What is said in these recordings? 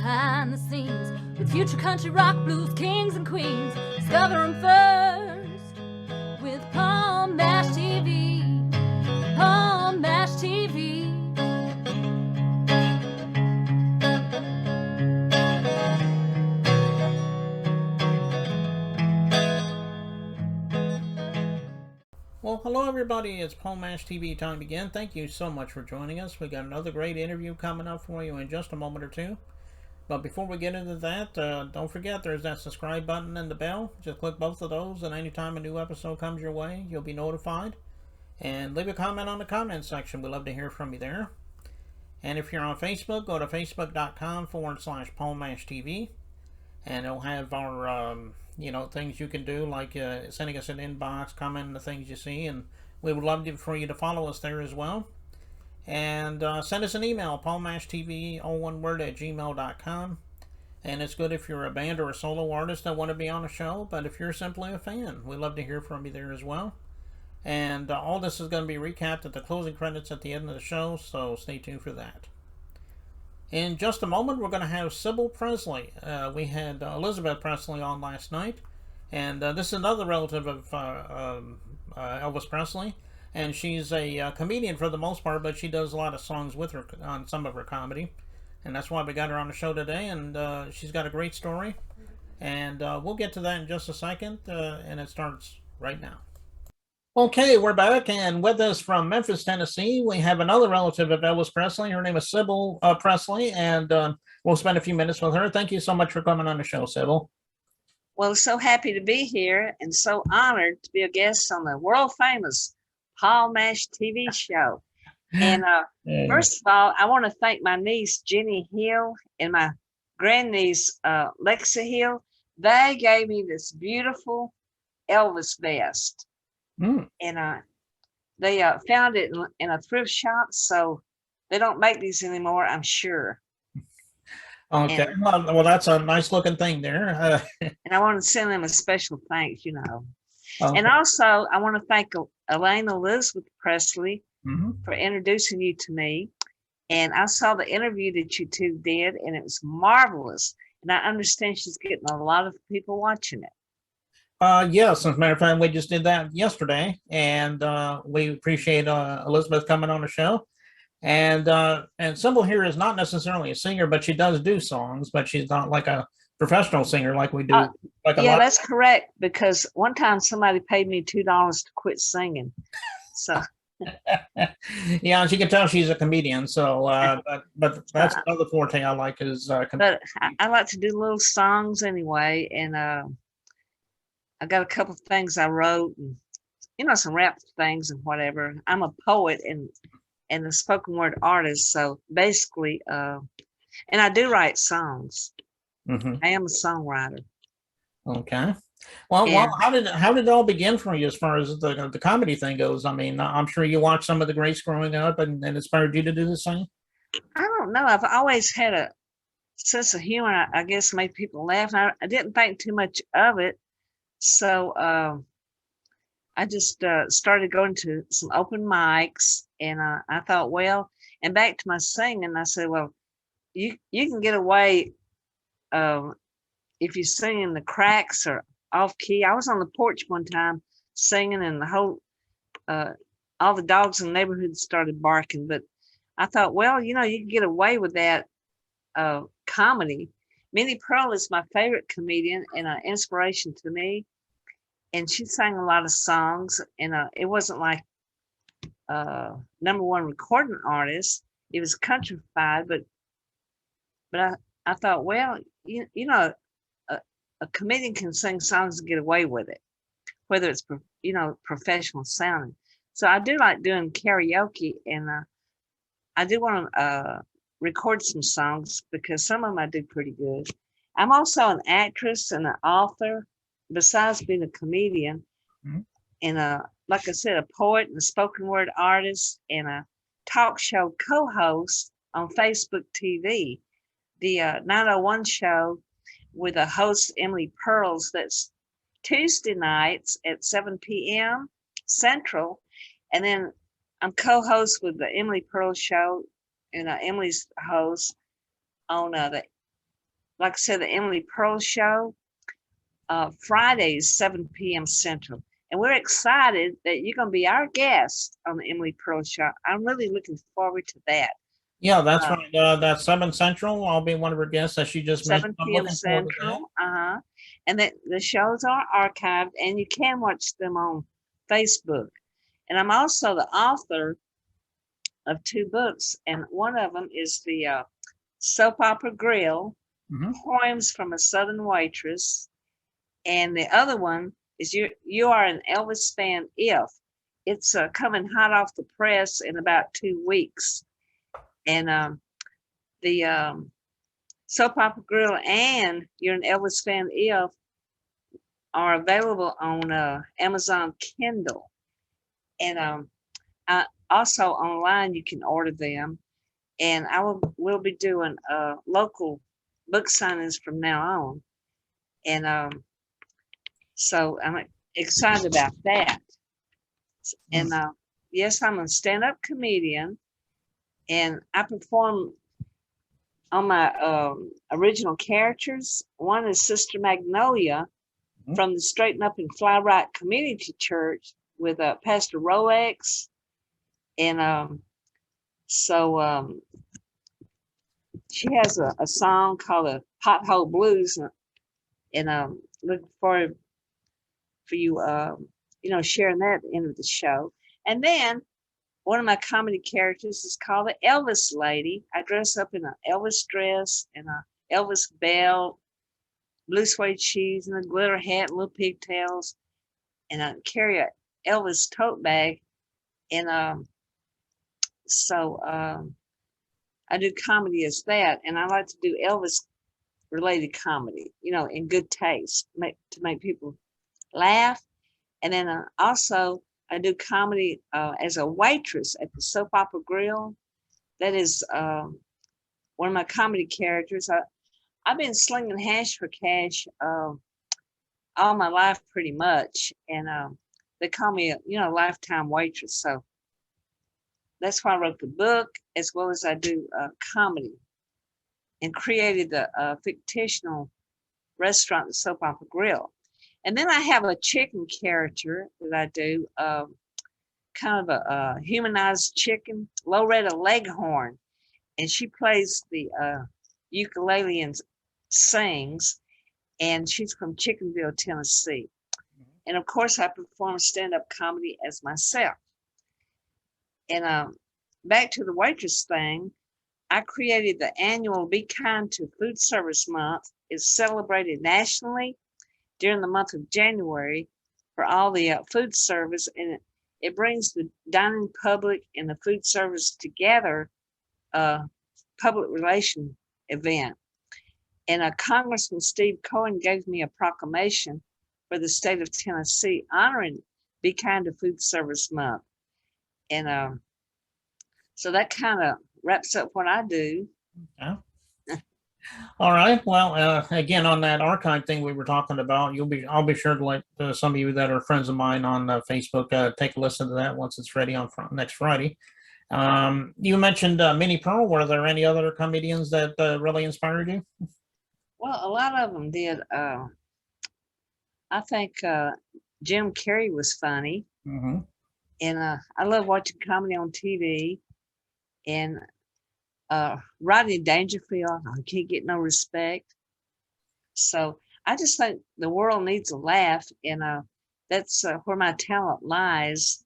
behind the scenes with future country rock blues kings and queens. Discover them first with Paul Mash TV. Paul Mash TV. Well, hello everybody, it's Paul Mash TV time again. Thank you so much for joining us. We got another great interview coming up for you in just a moment or two. But before we get into that, don't forget there's that subscribe button and the bell. Just click both of those, and anytime a new episode comes your way, you'll be notified. And leave a comment on the comment section. We'd love to hear from you there. And if you're on Facebook, go to facebook.com/Paul Mash TV. And it'll have our, things you can do, like sending us an inbox, commenting the things you see. And we would love for you to follow us there as well. And send us an email, paulmashtv, all one word, @gmail.com. And it's good if you're a band or a solo artist that want to be on a show. But if you're simply a fan, we'd love to hear from you there as well. And all this is going to be recapped at the closing credits at the end of the show, so stay tuned for that. In just a moment, we're going to have Sybil Presley. We had Elizabeth Presley on last night, and this is another relative of Elvis Presley, and she's a comedian for the most part, but she does a lot of songs with her on some of her comedy, and that's why we got her on the show today, and she's got a great story, and we'll get to that in just a second, and it starts right now. Okay, we're back, and with us from Memphis, Tennessee, we have another relative of Elvis Presley. Her name is Sybil Presley, and we'll spend a few minutes with her. Thank you so much for coming on the show, Sybil. Well, so happy to be here and so honored to be a guest on the world-famous Paul Mash TV show. And first of all, I want to thank my niece, Jenny Hill, and my grandniece, Lexa Hill. They gave me this beautiful Elvis vest. And they found it in a thrift shop, so they don't make these anymore, I'm sure. Okay, And, well, that's a nice looking thing there. and I want to send them a special thanks, Okay. And also, I want to thank Elaine Elizabeth Presley for introducing you to me. And I saw the interview that you two did, and it was marvelous. And I understand she's getting a lot of people watching it. Yes, as a matter of fact, we just did that yesterday, and we appreciate Elizabeth coming on the show. And Sybil here is not necessarily a singer, but she does do songs, but she's not like a professional singer like we do. Yeah, that's correct, because one time somebody paid me $2 to quit singing. So yeah, and she can tell she's a comedian. So, but that's another forte I like is. But I like to do little songs anyway, and I got a couple of things I wrote, and some rap things and whatever. I'm a poet and a spoken word artist, so basically, and I do write songs. I am a songwriter. Okay. Well, how did it all begin for you as far as the comedy thing goes? I mean, I'm sure you watched some of the greats growing up, and inspired you to do the same. I don't know. I've always had a sense of humor. I guess made people laugh. And I didn't think too much of it. So I just started going to some open mics, and I thought, well, and back to my singing, I said, well, you can get away if you sing in the cracks or off key. I was on the porch one time singing, and the whole all the dogs in the neighborhood started barking. But I thought, well, you can get away with that comedy. Minnie Pearl is my favorite comedian and an inspiration to me. And she sang a lot of songs, and it wasn't like #1 recording artist. It was countrified, but I thought, well, a comedian can sing songs and get away with it, whether it's professional sounding. So I do like doing karaoke, and I do want to record some songs because some of them I do pretty good. I'm also an actress and an author, besides being a comedian, and like I said, a poet and a spoken word artist, and a talk show co-host on Facebook TV, the 901 show with a host, Emily Pearls. That's Tuesday nights at 7 p.m. Central. And then I'm co-host with the Emily Pearl show, and Emily's host on the like I said, the Emily Pearl Show, Fridays, 7 p.m. Central. And we're excited that you're going to be our guest on the Emily Pearl Show. I'm really looking forward to that. Yeah, that's right. That's 7 Central. I'll be one of her guests, as she just 7 mentioned. I'm p.m. looking forward to that. Central. And the shows are archived, and you can watch them on Facebook. And I'm also the author of 2 books, and one of them is the Soap Opera Grill, Poems from a Southern Waitress, and the other one is You Are an Elvis Fan If. It's coming hot off the press in about 2 weeks. And the Soap Opera Grill and You're an Elvis Fan If are available on Amazon Kindle. And also online, you can order them. And we'll be doing local book signings from now on. And so I'm excited about that. And yes, I'm a stand-up comedian, and I perform on my original characters. One is Sister Magnolia from the Straighten Up and Fly Right Community Church with Pastor Rolex. And so she has a song called a Pothole Blues, and looking forward for you, sharing that at the end of the show. And then one of my comedy characters is called the Elvis Lady. I dress up in an Elvis dress and a Elvis belt, blue suede shoes, and a glitter hat, little pigtails, and I carry a Elvis tote bag. And so I do comedy as that, and I like to do Elvis related comedy, in good taste, to make people laugh. And then also I do comedy as a waitress at the Soap Opera Grill. That is one of my comedy characters. I've been slinging hash for cash all my life pretty much, and they call me a lifetime waitress. So that's why I wrote the book, as well as I do comedy, and created the fictional restaurant, the Soap Opera Grill. And then I have a chicken character that I do, kind of a humanized chicken, Loretta Leghorn, and she plays the ukulele and sings, and she's from Chickenville, Tennessee. And of course, I perform stand-up comedy as myself. And back to the waitress thing, I created the annual Be Kind to Food Service Month. It's celebrated nationally during the month of January for all the food service, and it brings the dining public and the food service together, public relation event. And Congressman Steve Cohen gave me a proclamation for the state of Tennessee honoring Be Kind to Food Service Month. And so that kind of wraps up what I do. Yeah. All right. Well, again, on that archive thing we were talking about, I'll be sure to let some of you that are friends of mine on Facebook take a listen to that once it's ready on next Friday. You mentioned Minnie Pearl. Were there any other comedians that really inspired you? Well, a lot of them did. I think Jim Carrey was funny. Mm-hmm. And I love watching comedy on TV. And Rodney Dangerfield, I can't get no respect. So I just think the world needs a laugh, and that's where my talent lies.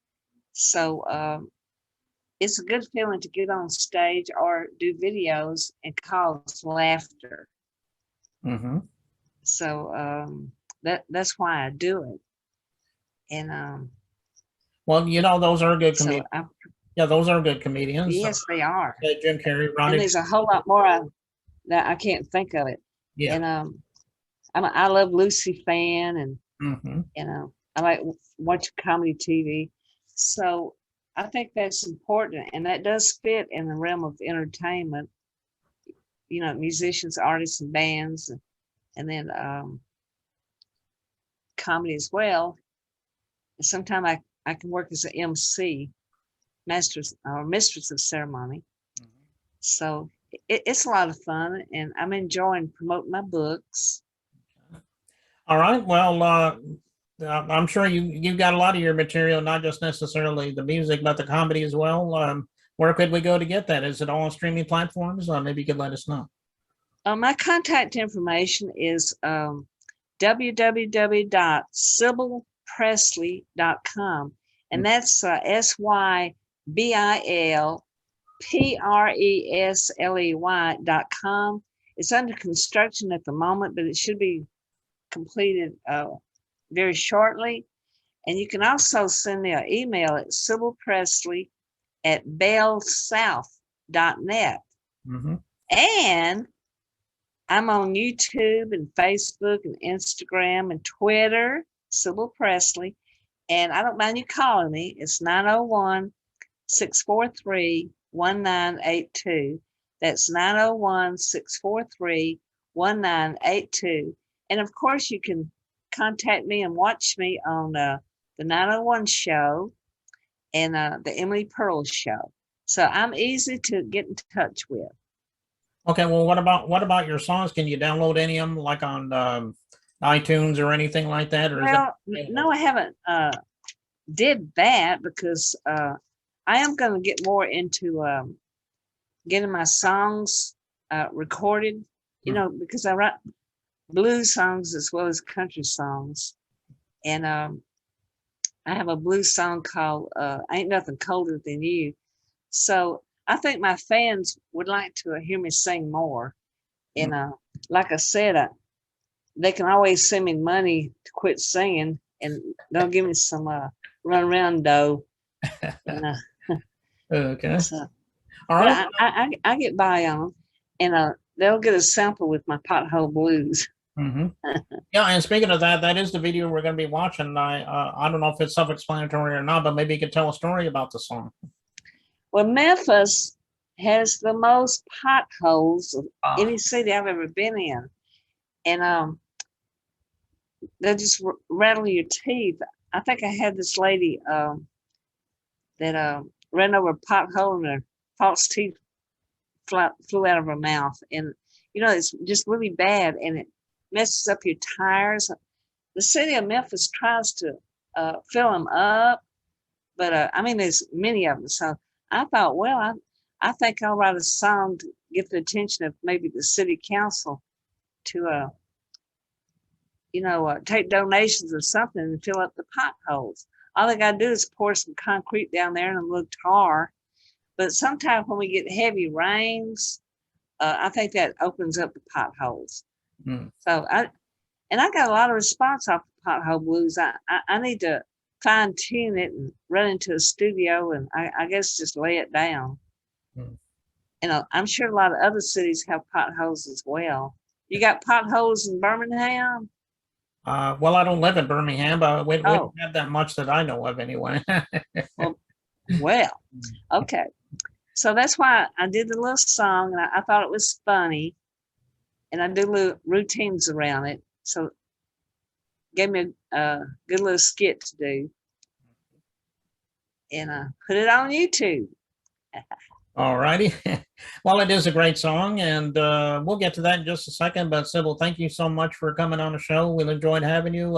So it's a good feeling to get on stage or do videos and cause laughter. Mm-hmm. So that's why I do it. And well, those are good comedians. Yeah, those are good comedians. Yes, they are. Jim Carrey, Ronnie. And there's a whole lot more that I can't think of it. Yeah. And I love Lucy Fan, and mm-hmm. I like watching comedy TV. So I think that's important, and that does fit in the realm of entertainment. Musicians, artists, and bands, and then comedy as well. And sometimes I can work as an MC. Mistress of ceremony. Mm-hmm. So it's a lot of fun, and I'm enjoying promoting my books. All right. Well, I'm sure you got a lot of your material, not just necessarily the music, but the comedy as well. Where could we go to get that? Is it all on streaming platforms? Maybe you could let us know. My contact information is www.sybilpresley.com, and that's SYBILPRESLEY.com. It's under construction at the moment, but it should be completed very shortly. And you can also send me an email at sybilpresley@bellsouth.net. Mm-hmm. And I'm on YouTube and Facebook and Instagram and Twitter, Sybil Presley. And I don't mind you calling me. It's 901-643-1982. That's 901-643-1982. And of course, you can contact me and watch me on the 901 show and the Emily Pearl show. So I'm easy to get in touch with. Okay, well, what about your songs? Can you download any of them, like on iTunes or anything like that? Or Well, no, I haven't did that because I am going to get more into getting my songs recorded. You know, because I write blues songs as well as country songs, and I have a blues song called "Ain't Nothing Colder Than You." So I think my fans would like to hear me sing more. And like I said, they can always send me money to quit singing, and they'll give me some run around dough. And, okay. So, all right. I get by on them, and they'll get a sample with my Pothole Blues. Mm-hmm. Yeah, and speaking of that, that is the video we're going to be watching. I don't know if it's self-explanatory or not, but maybe you could tell a story about the song. Well, Memphis has the most potholes of any city I've ever been in. And they'll just rattle your teeth. I think I had this lady that ran over a pothole and her false teeth flew out of her mouth. And, you know, it's just really bad, and it messes up your tires. The city of Memphis tries to fill them up, but I mean, there's many of them. So I thought, well, I think I'll write a song to get the attention of maybe the city council to, take donations or something and fill up the potholes. All they got to do is pour some concrete down there and a little tar. But sometimes when we get heavy rains, I think that opens up the potholes. So I got a lot of response off the Pothole Blues. I need to fine tune it and run into a studio and I guess just lay it down. And I'm sure a lot of other cities have potholes as well. You got potholes in Birmingham? Well, I don't live in Birmingham, but we don't have that much that I know of anyway. well, okay. So that's why I did the little song, and I thought it was funny, and I do little routines around it. So gave me a good little skit to do, and put it on YouTube. All righty. Well, it is a great song, and we'll get to that in just a second. But Sybil, thank you so much for coming on the show. We enjoyed having you.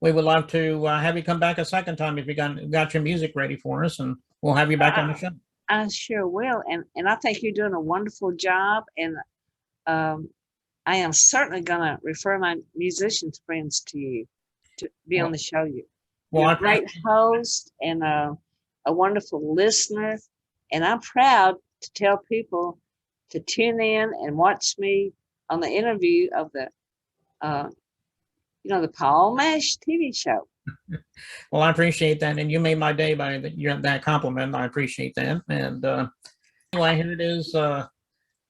We would love to have you come back a second time if you got your music ready for us, and we'll have you back on the show. I sure will, and I think you're doing a wonderful job, and I am certainly going to refer my musicians friends to you to be on the show. You're a great host and a wonderful listener, and I'm proud to tell people to tune in and watch me on the interview of the Paul Mash TV show. Well, I appreciate that, and you made my day by that compliment. I appreciate that. And anyway, here it is,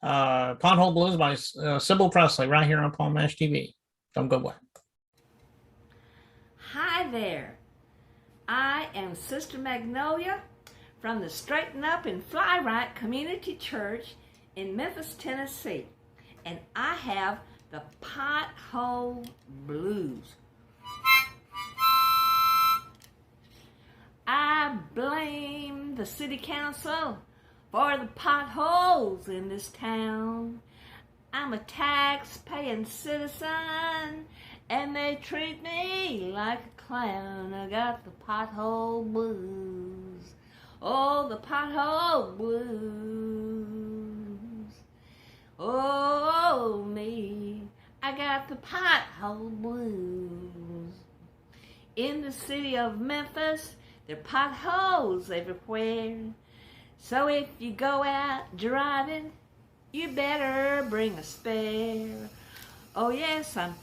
Pothole Blues by Sybil Presley, right here on Paul Mash TV. Don't go away. Hi there. I am Sister Magnolia from the Straighten Up and Fly Right Community Church in Memphis, Tennessee, and I have the Pothole Blues. I blame the city council for the potholes in this town. I'm a tax-paying citizen, and they treat me like a clown. I got the pothole blues. Oh, the pothole blues. Oh, me, I got the pothole blues. In the city of Memphis, there are potholes everywhere. So if you go out driving, you better bring a spare. Oh yes, I'm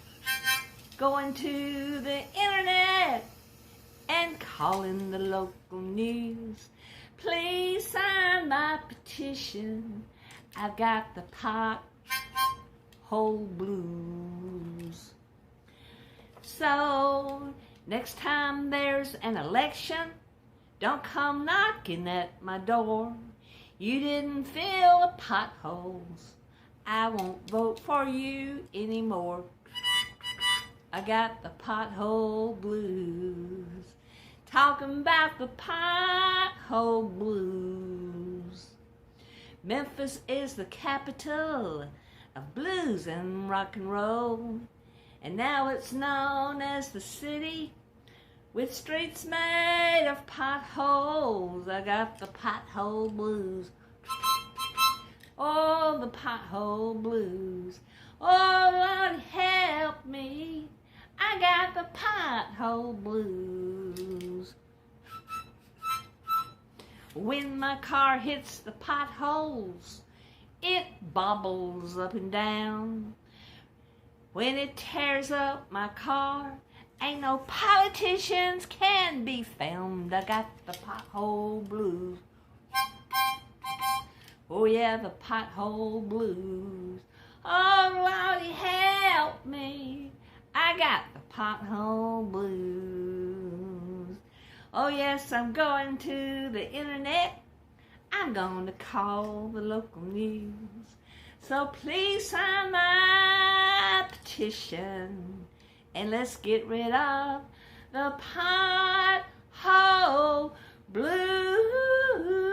going to the internet and calling the local news. Please sign my petition. I've got the pothole blues. So next time there's an election, don't come knocking at my door. You didn't fill the potholes. I won't vote for you anymore. I got the pothole blues. Talking about the pothole blues. Memphis is the capital of blues and rock and roll. And now it's known as the city with streets made of potholes. I got the pothole blues. Oh, the pothole blues. Oh, Lord, help me. I got the pothole blues. When my car hits the potholes, it bobbles up and down. When it tears up my car, ain't no politicians can be found. I got the pothole blues. Oh yeah, the pothole blues. Oh Lordy, help me. I got the pothole blues. Oh yes, I'm going to the internet. I'm going to call the local news. So please sign my petition. And let's get rid of the pothole blues.